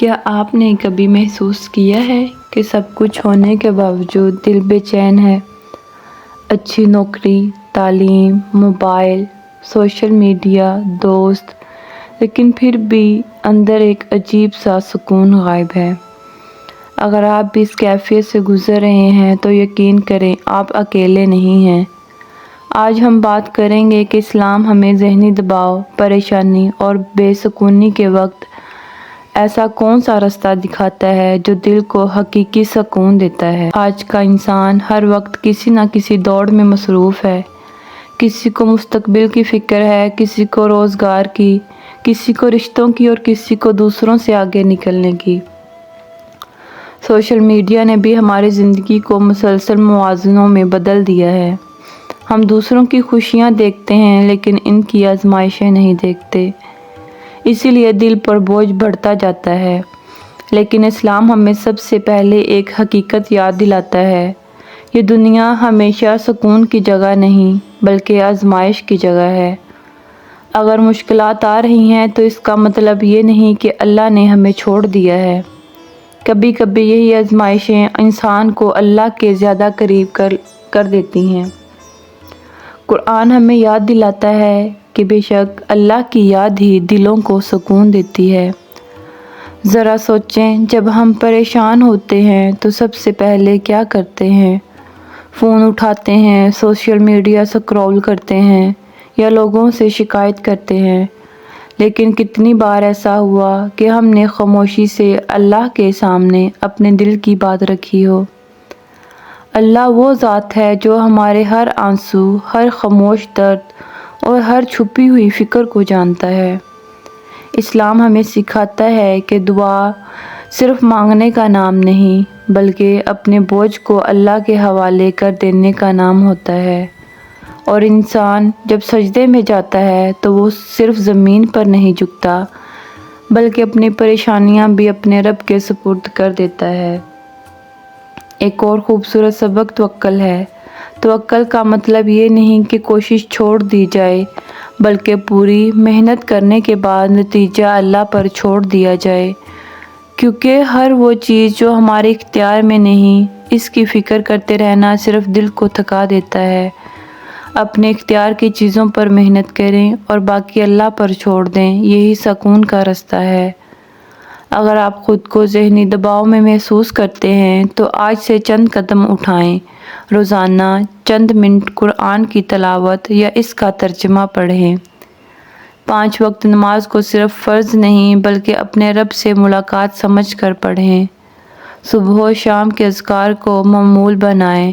کیا آپ نے کبھی محسوس کیا ہے کہ سب کچھ ہونے کے باوجود دل بے چین ہے؟ اچھی نوکری، تعلیم، موبائل، سوشل میڈیا، دوست، لیکن پھر بھی اندر ایک عجیب سا سکون غائب ہے۔ اگر آپ بھی اس کیفیت سے گزر رہے ہیں تو یقین کریں آپ اکیلے نہیں ہیں۔ آج ہم بات کریں گے کہ اسلام ہمیں ذہنی دباؤ، پریشانی اور بے سکونی کے وقت ایسا کون سا راستہ دکھاتا ہے جو دل کو حقیقی سکون دیتا ہے۔ آج کا انسان ہر وقت کسی نہ کسی دوڑ میں مصروف ہے۔ کسی کو مستقبل کی فکر ہے، کسی کو روزگار کی، کسی کو رشتوں کی اور کسی کو دوسروں سے آگے نکلنے کی۔ سوشل میڈیا نے بھی ہماری زندگی کو مسلسل موازنوں میں بدل دیا ہے۔ ہم دوسروں کی خوشیاں دیکھتے ہیں لیکن ان کی آزمائشیں نہیں دیکھتے، اسی لیے دل پر بوجھ بڑھتا جاتا ہے۔ لیکن اسلام ہمیں سب سے پہلے ایک حقیقت یاد دلاتا ہے، یہ دنیا ہمیشہ سکون کی جگہ نہیں بلکہ آزمائش کی جگہ ہے۔ اگر مشکلات آ رہی ہیں تو اس کا مطلب یہ نہیں کہ اللہ نے ہمیں چھوڑ دیا ہے۔ کبھی کبھی یہی آزمائشیں انسان کو اللہ کے زیادہ قریب کر دیتی ہیں۔ قرآن ہمیں یاد دلاتا ہے کہ بے شک اللہ کی یاد ہی دلوں کو سکون دیتی ہے۔ ذرا سوچیں، جب ہم پریشان ہوتے ہیں تو سب سے پہلے کیا کرتے ہیں؟ فون اٹھاتے ہیں، سوشل میڈیا سکرول کرتے ہیں یا لوگوں سے شکایت کرتے ہیں۔ لیکن کتنی بار ایسا ہوا کہ ہم نے خاموشی سے اللہ کے سامنے اپنے دل کی بات رکھی ہو؟ اللہ وہ ذات ہے جو ہمارے ہر آنسو، ہر خاموش درد اور ہر چھپی ہوئی فکر کو جانتا ہے۔ اسلام ہمیں سکھاتا ہے کہ دعا صرف مانگنے کا نام نہیں بلکہ اپنے بوجھ کو اللہ کے حوالے کر دینے کا نام ہوتا ہے۔ اور انسان جب سجدے میں جاتا ہے تو وہ صرف زمین پر نہیں جھکتا بلکہ اپنی پریشانیاں بھی اپنے رب کے سپرد کر دیتا ہے۔ ایک اور خوبصورت سبق توکل ہے۔ توکل کا مطلب یہ نہیں کہ کوشش چھوڑ دی جائے بلکہ پوری محنت کرنے کے بعد نتیجہ اللہ پر چھوڑ دیا جائے، کیونکہ ہر وہ چیز جو ہمارے اختیار میں نہیں، اس کی فکر کرتے رہنا صرف دل کو تھکا دیتا ہے۔ اپنے اختیار کی چیزوں پر محنت کریں اور باقی اللہ پر چھوڑ دیں، یہی سکون کا راستہ ہے۔ اگر آپ خود کو ذہنی دباؤ میں محسوس کرتے ہیں تو آج سے چند قدم اٹھائیں۔ روزانہ چند منٹ قرآن کی تلاوت یا اس کا ترجمہ پڑھیں۔ 5 وقت نماز کو صرف فرض نہیں بلکہ اپنے رب سے ملاقات سمجھ کر پڑھیں۔ صبح و شام کے اذکار کو معمول بنائیں۔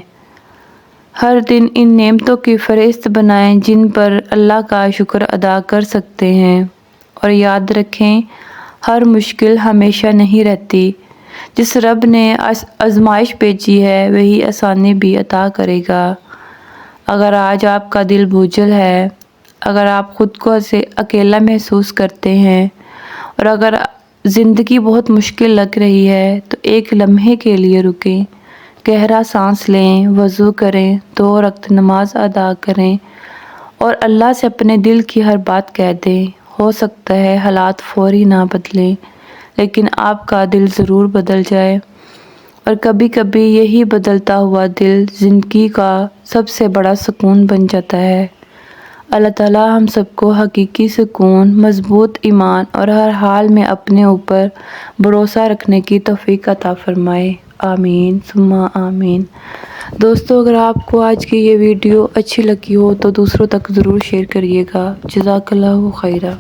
ہر دن ان نعمتوں کی فہرست بنائیں جن پر اللہ کا شکر ادا کر سکتے ہیں، اور یاد رکھیں ہر مشکل ہمیشہ نہیں رہتی۔ جس رب نے آزمائش بھیجی ہے وہی آسانی بھی عطا کرے گا۔ اگر آج آپ کا دل بوجھل ہے، اگر آپ خود کو اکیلا محسوس کرتے ہیں اور اگر زندگی بہت مشکل لگ رہی ہے تو ایک لمحے کے لیے رکیں، گہرا سانس لیں، وضو کریں، 2 رکعت نماز ادا کریں اور اللہ سے اپنے دل کی ہر بات کہہ دیں۔ ہو سکتا ہے حالات فوری نہ بدلیں لیکن آپ کا دل ضرور بدل جائے، اور کبھی کبھی یہی بدلتا ہوا دل زندگی کا سب سے بڑا سکون بن جاتا ہے۔ اللہ تعالیٰ ہم سب کو حقیقی سکون، مضبوط ایمان اور ہر حال میں اپنے اوپر بھروسہ رکھنے کی توفیق عطا فرمائے۔ آمین ثم آمین۔ دوستو، اگر آپ کو آج کی یہ ویڈیو اچھی لگی ہو تو دوسروں تک ضرور شیئر کریے گا۔ جزاک اللہ خیرہ۔